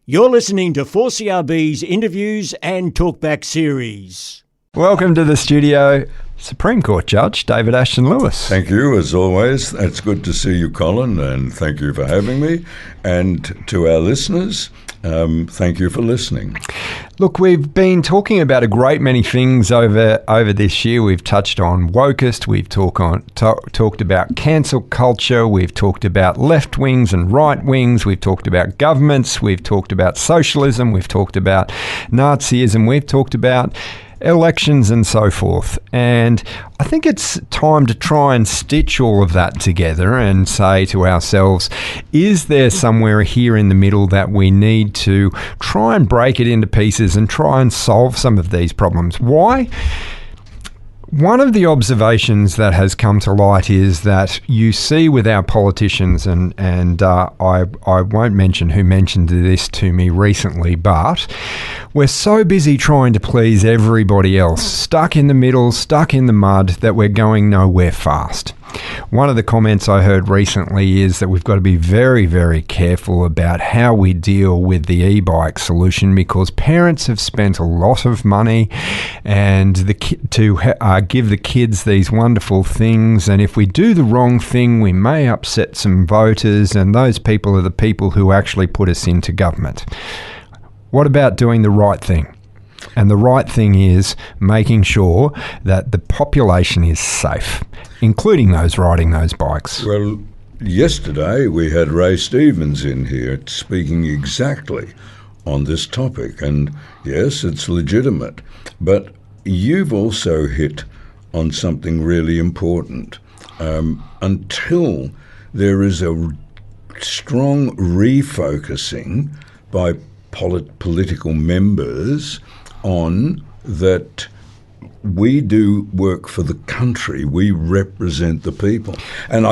You're listening to 4CRB's interviews and talkback series. Welcome to the studio, Supreme Court Judge David Ashton Lewis. Thank you, as always. It's good to see you, Colin, and thank you for having me. And to our listeners, thank you for listening. Look, we've been talking about a great many things over this year. We've touched on wokeist, we've talked about cancel culture, we've talked about left wings and right wings, we've talked about governments, we've talked about socialism, we've talked about Nazism, we've talked about elections and so forth. And I think it's time to try and stitch all of that together and say to ourselves, is there somewhere here in the middle that we need to try and break it into pieces and try and solve some of these problems? Why? One of the observations that has come to light is that you see with our politicians, and I won't mention who mentioned this to me recently, but we're so busy trying to please everybody else, stuck in the middle, stuck in the mud, that we're going nowhere fast. One of the comments I heard recently is that we've got to be very, very careful about how we deal with the e-bike solution, because parents have spent a lot of money and to give the kids these wonderful things, and if we do the wrong thing, we may upset some voters, and those people are the people who actually put us into government. What about doing the right thing? And the right thing is making sure that the population is safe, including those riding those bikes. Well, yesterday we had Ray Stevens in here speaking exactly on this topic. And yes, it's legitimate. But you've also hit on something really important. Until there is a strong refocusing by political members on that we do work for the country, we represent the people. And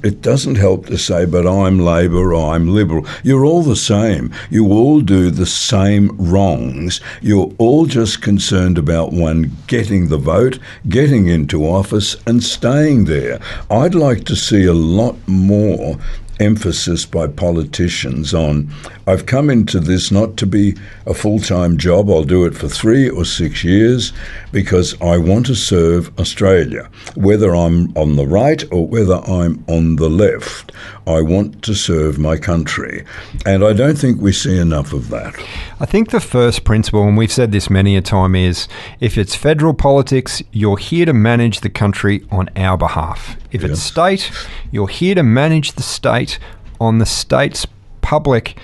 it doesn't help to say, but I'm Labor or I'm Liberal. You're all the same. You all do the same wrongs. You're all just concerned about one, getting the vote, getting into office and staying there. I'd like to see a lot more emphasis by politicians on, I've come into this not to be a full-time job, I'll do it for 3 or 6 years because I want to serve Australia. Whether I'm on the right or whether I'm on the left, I want to serve my country. And I don't think we see enough of that. I think the first principle, and we've said this many a time, is if it's federal politics, you're here to manage the country on our behalf. If it's state, you're here to manage the state on the state's public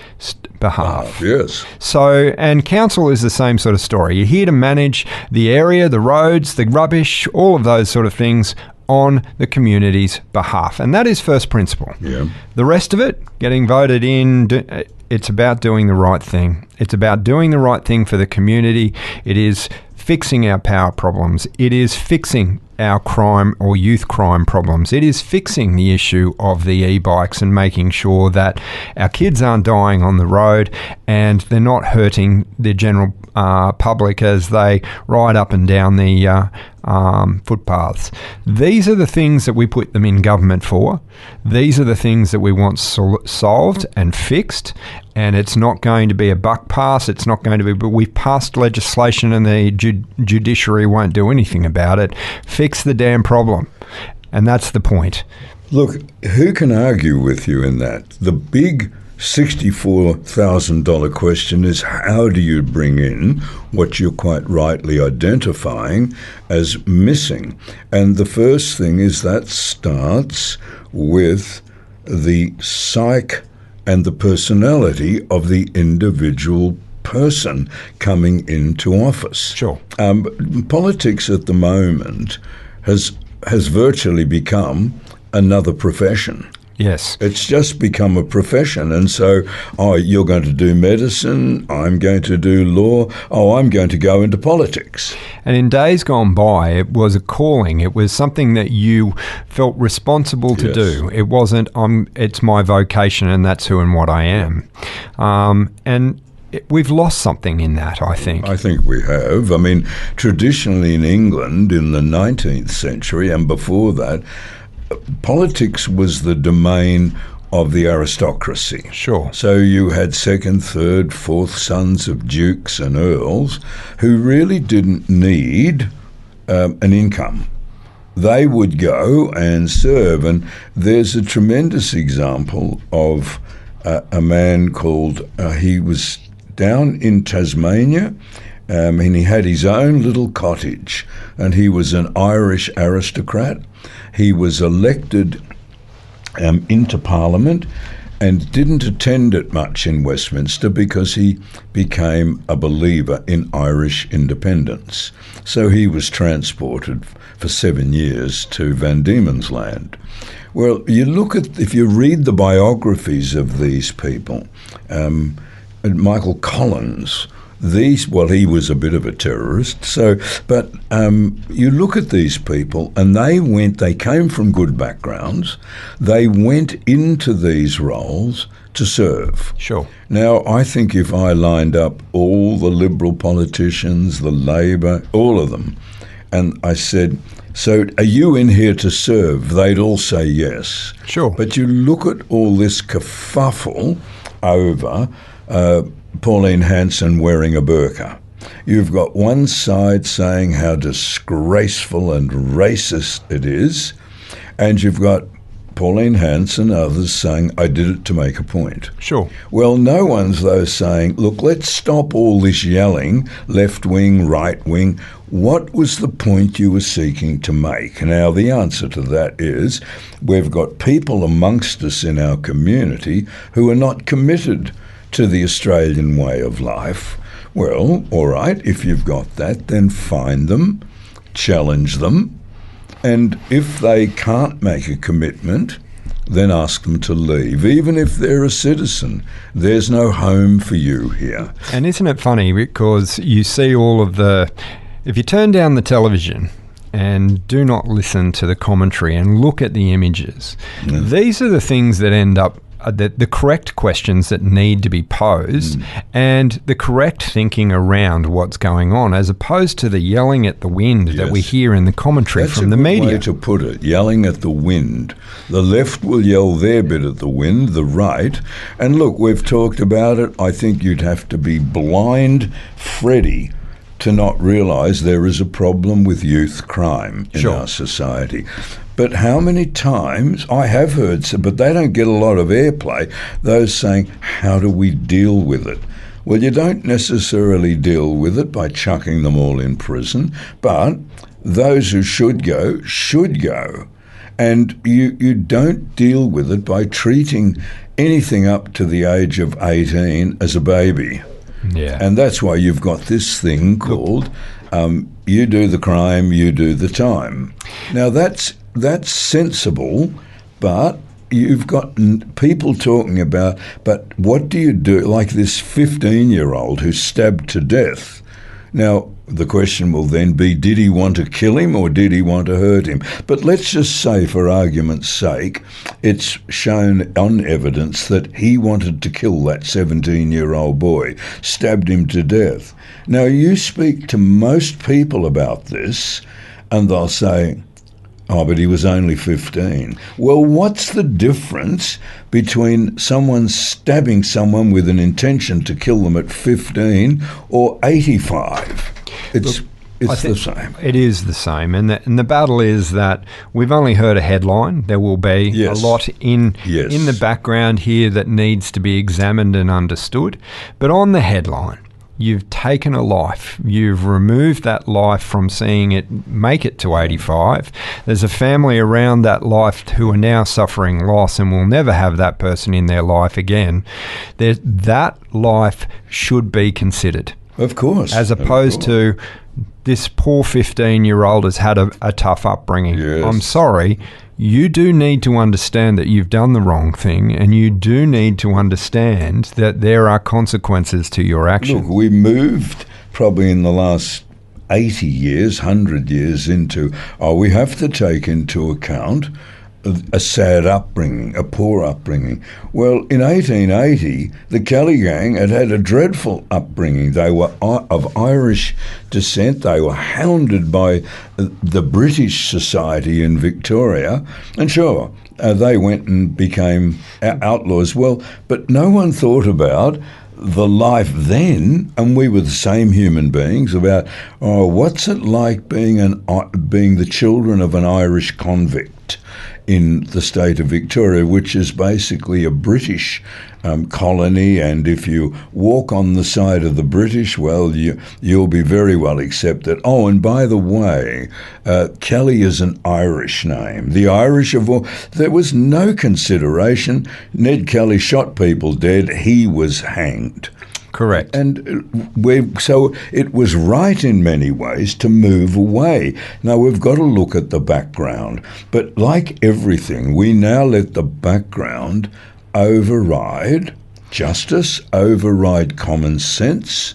behalf. Yes. So, and council is the same sort of story. You're here to manage the area, the roads, the rubbish, all of those sort of things on the community's behalf. And that is first principle. Yeah. The rest of it, getting voted in, it's about doing the right thing. It's about doing the right thing for the community. It is fixing our power problems. It is fixing our crime or youth crime problems. It is fixing the issue of the e-bikes and making sure that our kids aren't dying on the road and they're not hurting the general public as they ride up and down the footpaths. These are the things that we put them in government for. These are the things that we want solved and fixed. And it's not going to be a buck pass. It's not going to be, but we've passed legislation and the judiciary won't do anything about it. Fix the damn problem. And that's the point. Look, who can argue with you in that? The big $64,000 question is, how do you bring in what you're quite rightly identifying as missing? And the first thing is that starts with the psyche and the personality of the individual person coming into office. Sure. Politics at the moment has virtually become another profession. Yes. It's just become a profession. And so, you're going to do medicine, I'm going to do law, I'm going to go into politics. And in days gone by, it was a calling. It was something that you felt responsible to do. It wasn't, it's my vocation and that's who and what I am. We've lost something in that, I think. I think we have. I mean, traditionally in England in the 19th century and before that, politics was the domain of the aristocracy. Sure. So you had second, third, fourth sons of dukes and earls who really didn't need an income. They would go and serve. And there's a tremendous example of a man called, he was down in Tasmania, and he had his own little cottage, and he was an Irish aristocrat. He was elected into Parliament and didn't attend it much in Westminster because he became a believer in Irish independence. So he was transported for 7 years to Van Diemen's Land. Well, you look at, if you read the biographies of these people, Michael Collins, he was a bit of a terrorist. So, but you look at these people, and they came from good backgrounds. They went into these roles to serve. Sure. Now, I think if I lined up all the Liberal politicians, the Labor, all of them, and I said, so are you in here to serve? They'd all say yes. Sure. But you look at all this kerfuffle over Pauline Hanson wearing a burqa. You've got one side saying how disgraceful and racist it is, and you've got Pauline Hanson, others saying, I did it to make a point. Sure. Well, no one's, though, saying, look, let's stop all this yelling, left wing, right wing. What was the point you were seeking to make? Now, the answer to that is we've got people amongst us in our community who are not committed to the Australian way of life. Well, all right, if you've got that, then find them, challenge them, and if they can't make a commitment, then ask them to leave. Even if they're a citizen, there's no home for you here. And isn't it funny, because you see all of if you turn down the television and do not listen to the commentary and look at the images, these are the things that end up the correct questions that need to be posed and the correct thinking around what's going on, as opposed to the yelling at the wind that we hear in the commentary from the media. That's a good way to put it, yelling at the wind. The left will yell their bit at the wind, the right. And look, we've talked about it. I think you'd have to be blind Freddy to not realise there is a problem with youth crime in our society. But how many times, I have heard, but they don't get a lot of airplay, those saying, how do we deal with it? Well, you don't necessarily deal with it by chucking them all in prison, but those who should go, should go. And you don't deal with it by treating anything up to the age of 18 as a baby. Yeah. And that's why you've got this thing called you do the crime, you do the time. Now, that's sensible, but you've got people talking about, but what do you do, like this 15-year-old who's stabbed to death? Now, the question will then be, did he want to kill him or did he want to hurt him? But let's just say, for argument's sake, it's shown on evidence that he wanted to kill that 17-year-old boy, stabbed him to death. Now, you speak to most people about this and they'll say, oh, but he was only 15. Well, what's the difference between someone stabbing someone with an intention to kill them at 15 or 85? It's the same. It is the same. And the battle is that we've only heard a headline. There will be a lot in the background here that needs to be examined and understood. But on the headline, you've taken a life. You've removed that life from seeing it make it to 85. There's a family around that life who are now suffering loss and will never have that person in their life again. That life should be considered. Of course. As opposed to this poor 15-year-old has had a tough upbringing. Yes. I'm sorry. You do need to understand that you've done the wrong thing, and you do need to understand that there are consequences to your action. Look, we moved probably in the last 80 years, 100 years into, we have to take into account a sad upbringing, a poor upbringing. Well, in 1880, the Kelly Gang had a dreadful upbringing. They were of Irish descent. They were hounded by the British Society in Victoria. And sure, they went and became outlaws. Well, but no one thought about the life then, and we were the same human beings, about, what's it like being the children of an Irish convict in the state of Victoria, which is basically a British colony, and if you walk on the side of the British, well, you'll be very well accepted. Oh, and by the way, Kelly is an Irish name. The Irish of all, there was no consideration. Ned Kelly shot people dead. He was hanged. Correct. And so it was right in many ways to move away. Now, we've got to look at the background. But like everything, we now let the background override justice, override common sense,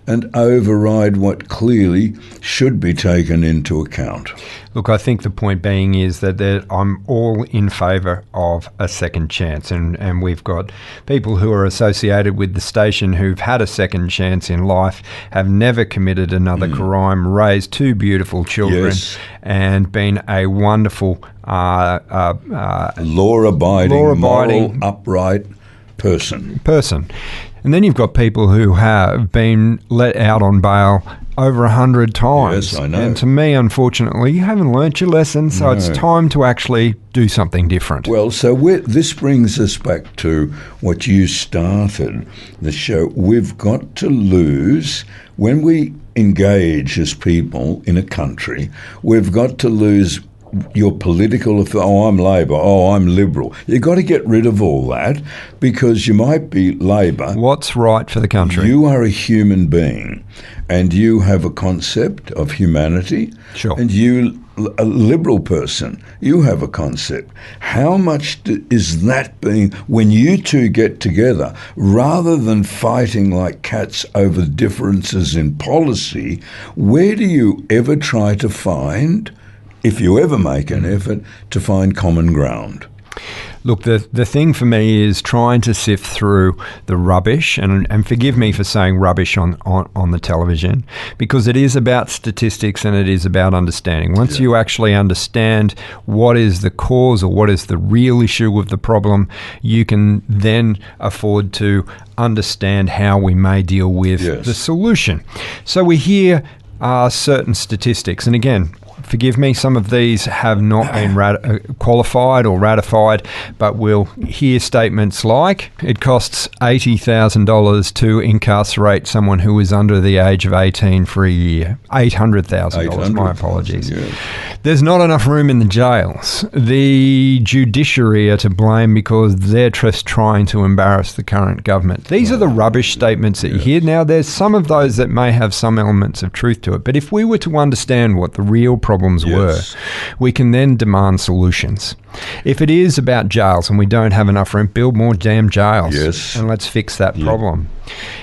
and override what clearly should be taken into account. Look, I think the point being is that I'm all in favour of a second chance, and we've got people who are associated with the station who've had a second chance in life, have never committed another crime, raised two beautiful children, Yes. and been a wonderful Law-abiding, moral, upright person. And then you've got people who have been let out on bail over 100 times. Yes, I know. And to me, unfortunately, you haven't learnt your lesson, so it's time to actually do something different. Well, so this brings us back to what you started the show. We've got to lose, when we engage as people in a country, we've got to lose your political, I'm Labor, I'm Liberal. You've got to get rid of all that, because you might be Labor. What's right for the country? You are a human being, and you have a concept of humanity. Sure. And you, a Liberal person, you have a concept. How much is that being, when you two get together, rather than fighting like cats over differences in policy, where do you ever try to find, if you ever make an effort, to find common ground? Look, the thing for me is trying to sift through the rubbish, and forgive me for saying rubbish on the television, because it is about statistics and it is about understanding. Once you actually understand what is the cause or what is the real issue with the problem, you can then afford to understand how we may deal with the solution. So we hear certain statistics, and again, forgive me, some of these have not been qualified or ratified, but we'll hear statements like, it costs $80,000 to incarcerate someone who is under the age of 18 for a year. $800,000, my apologies. Yeah. There's not enough room in the jails. The judiciary are to blame because they're just trying to embarrass the current government. These are the rubbish statements that you hear. Now, there's some of those that may have some elements of truth to it, but if we were to understand what the real problems were, we can then demand solutions. If it is about jails and we don't have enough room, build more damn jails. Yes. And let's fix that problem.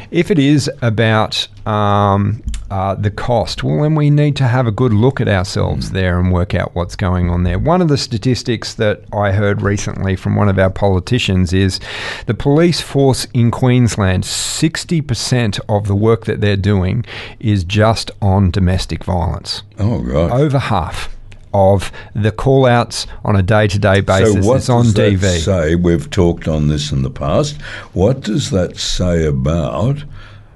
If it is about the cost, well, then we need to have a good look at ourselves there and work out what's going on there. One of the statistics that I heard recently from one of our politicians is the police force in Queensland, 60% of the work that they're doing is just on domestic violence. Oh, God. Over half of the call-outs on a day-to-day basis is on DV. So what does that say? We've talked on this in the past. What does that say about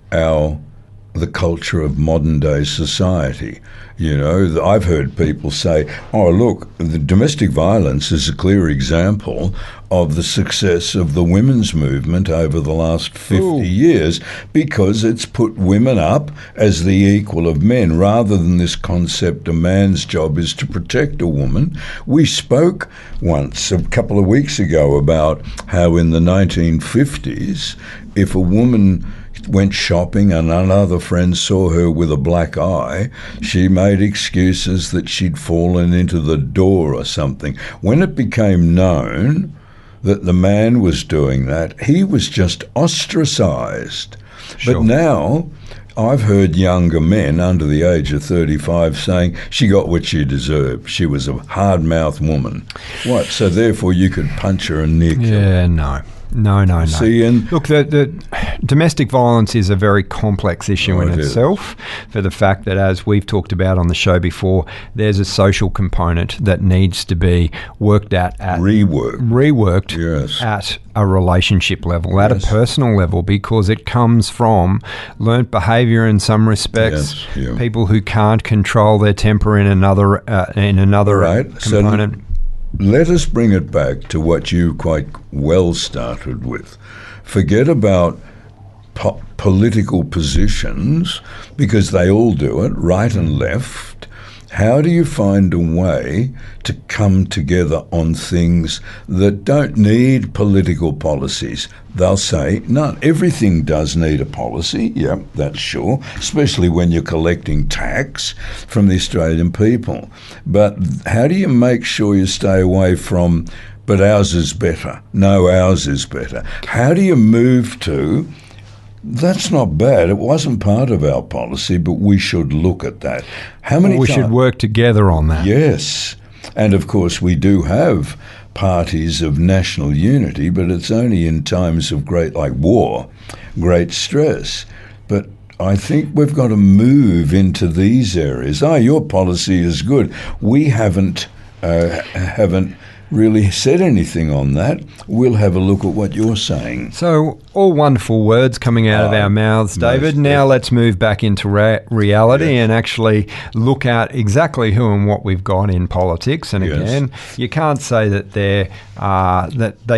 the culture of modern-day society? You know, I've heard people say, oh, look, the domestic violence is a clear example of the success of the women's movement over the last 50 years, because it's put women up as the equal of men, rather than this concept a man's job is to protect a woman. We spoke once, a couple of weeks ago, about how in the 1950s, if a woman went shopping and another friend saw her with a black eye, she made excuses that she'd fallen into the door or something. When it became known that the man was doing that, he was just ostracised. Sure. But now I've heard younger men under the age of 35 saying she got what she deserved. She was a hard-mouthed woman. What? So therefore you could punch her and nick her? Yeah, no. No. See, and Look, the domestic violence is a very complex issue in it is. itself, for the fact that, as we've talked about on the show before, there's a social component that needs to be worked at reworked Yes. at a relationship level, at a personal level, because it comes from learnt behaviour in some respects. Yes, yeah. People who can't control their temper in another Right. component. So let us bring it back to what you quite well started with. Forget about political positions, because they all do it, right and left. How do you find a way to come together on things that don't need political policies? They'll say, no, everything does need a policy. Yeah, that's sure, especially when you're collecting tax from the Australian people. But how do you make sure you stay away from, but ours is better? No, ours is better. How do you move to, that's not bad. It wasn't part of our policy, but we should look at that. How many We should work together on that. Yes. And of course, we do have parties of national unity, but it's only in times of great, like war, great stress. But I think we've got to move into these areas. Your policy is good. We haven't really said anything on that. We'll have a look at what you're saying. So, all wonderful words coming out of our mouths, David. Now let's move back into reality and actually look at exactly who and what we've got in politics. And again, you can't say that they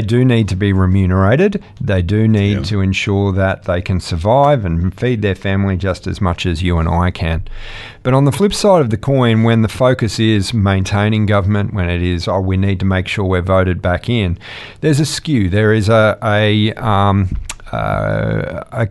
do need to be remunerated. They do need to ensure that they can survive and feed their family just as much as you and I can. But on the flip side of the coin, when the focus is maintaining government, when it is, we need to make sure we're voted back in, there's a skew. There is a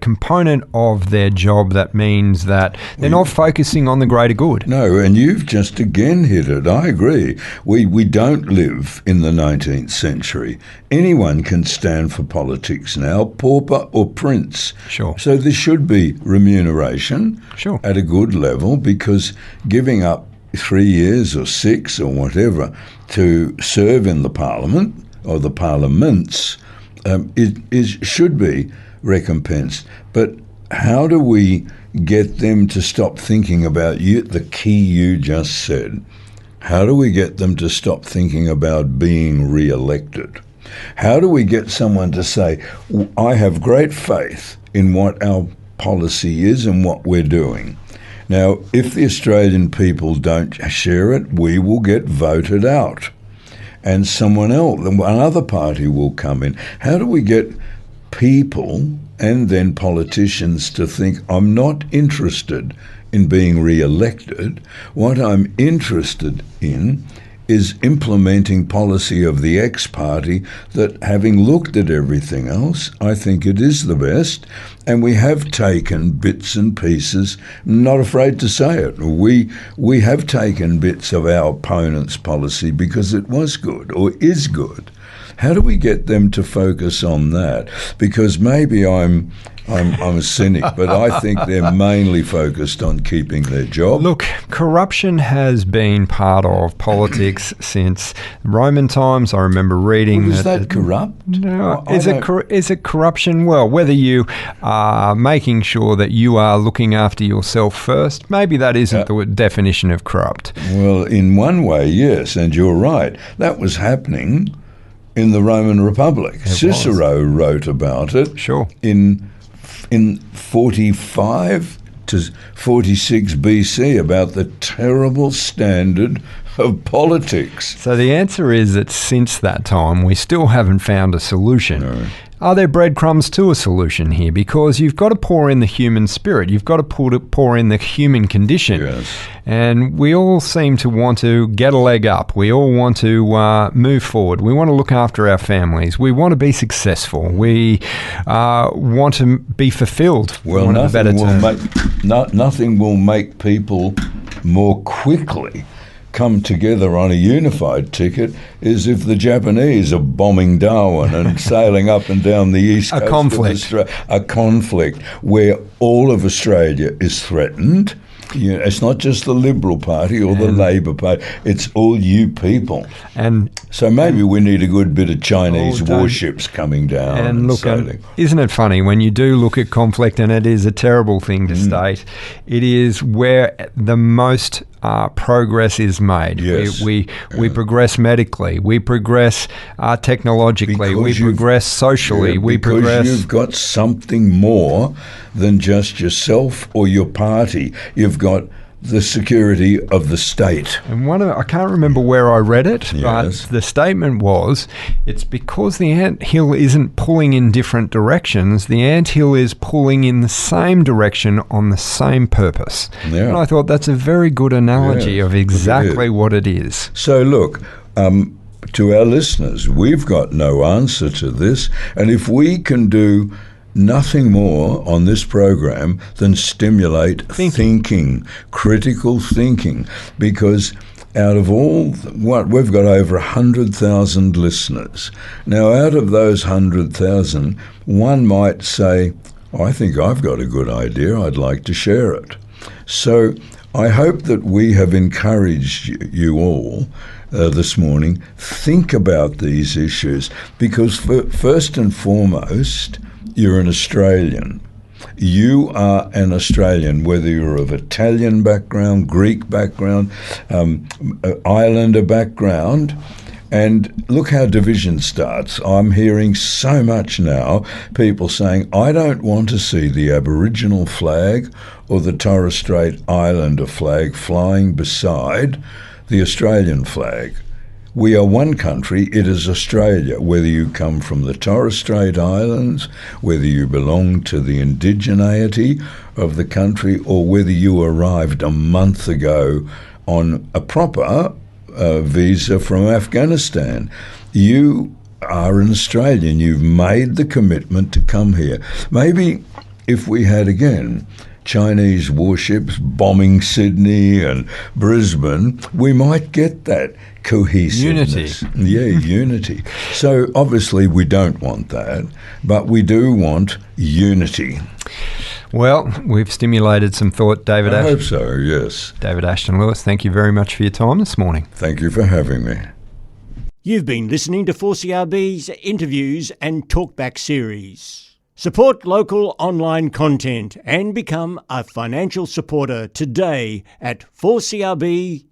component of their job that means that they're not focusing on the greater good. No, and you've just again hit it. I agree. We don't live in the 19th century. Anyone can stand for politics now, pauper or prince. Sure. So there should be remuneration at a good level, because giving up 3 years or 6 or whatever to serve in the parliament or the parliaments should be recompensed. But how do we get them to stop thinking about the key you just said? How do we get them to stop thinking about being re-elected? How do we get someone to say, I have great faith in what our policy is and what we're doing? Now, if the Australian people don't share it, we will get voted out. And someone else, another party will come in. How do we get people and then politicians to think, I'm not interested in being re-elected. What I'm interested in is implementing policy of the X party that, having looked at everything else, I think it is the best. And we have taken bits and pieces, not afraid to say it. We have taken bits of our opponent's policy because it was good or is good. How do we get them to focus on that? Because maybe I'm a cynic, but I think they're mainly focused on keeping their job. Look, corruption has been part of politics since Roman times. I remember reading Is that corrupt? No, is it corruption? Well, whether you are making sure that you are looking after yourself first, maybe that isn't the definition of corrupt. Well, in one way, yes, and you're right. That was happening in the Roman Republic. Cicero wrote about it. Sure. In 45 to 46 BC about the terrible standard of politics. So the answer is that since that time, we still haven't found a solution. No. Are there breadcrumbs to a solution here? Because you've got to pour in the human spirit. You've got to pour in the human condition. Yes. And we all seem to want to get a leg up. We all want to move forward. We want to look after our families. We want to be successful. We want to be fulfilled. Well, nothing will make people more quickly come together on a unified ticket is if the Japanese are bombing Darwin and sailing up and down the east coast conflict. of Australia. A conflict where all of Australia is threatened It's not just the Liberal Party or the Labor Party. It's all you people. And so maybe we need a good bit of Chinese don't- warships coming down and look, sailing. isn't it funny when you do look at conflict, and it is a terrible thing to state, it is where the most progress is made. Yes. We progress medically, we progress technologically, we Because you've- progress socially, we because progress. you've got something more than just yourself or your party. You've got the security of the state. And I can't remember where I read it, Yes. but the statement was, it's because the anthill isn't pulling in different directions, the anthill is pulling in the same direction on the same purpose. Yeah. And I thought that's a very good analogy Yes, of it exactly is. what it is. So look, to our listeners, we've got no answer to this, and if we can do nothing more on this program than stimulate thinking, critical thinking, because out of all, we've got over 100,000 listeners. Now, out of those 100,000, one might say, I think I've got a good idea, I'd like to share it. So I hope that we have encouraged you all this morning, think about these issues, because first and foremost, you're an Australian. You are an Australian, whether you're of Italian background, Greek background, Islander background. And look how division starts. I'm hearing so much now, people saying, I don't want to see the Aboriginal flag or the Torres Strait Islander flag flying beside the Australian flag. We are one country, it is Australia, whether you come from the Torres Strait Islands, whether you belong to the indigeneity of the country, or whether you arrived a month ago on a proper visa from Afghanistan. You are an Australian, you've made the commitment to come here. Maybe if we had, again, Chinese warships bombing Sydney and Brisbane, we might get that cohesiveness. Unity. Yeah, unity. So obviously we don't want that, but we do want unity. Well, we've stimulated some thought, David. I hope so, yes. David Ashton Lewis, thank you very much for your time this morning. Thank you for having me. You've been listening to 4CRB's interviews and talkback series. Support local online content and become a financial supporter today at 4crb.com.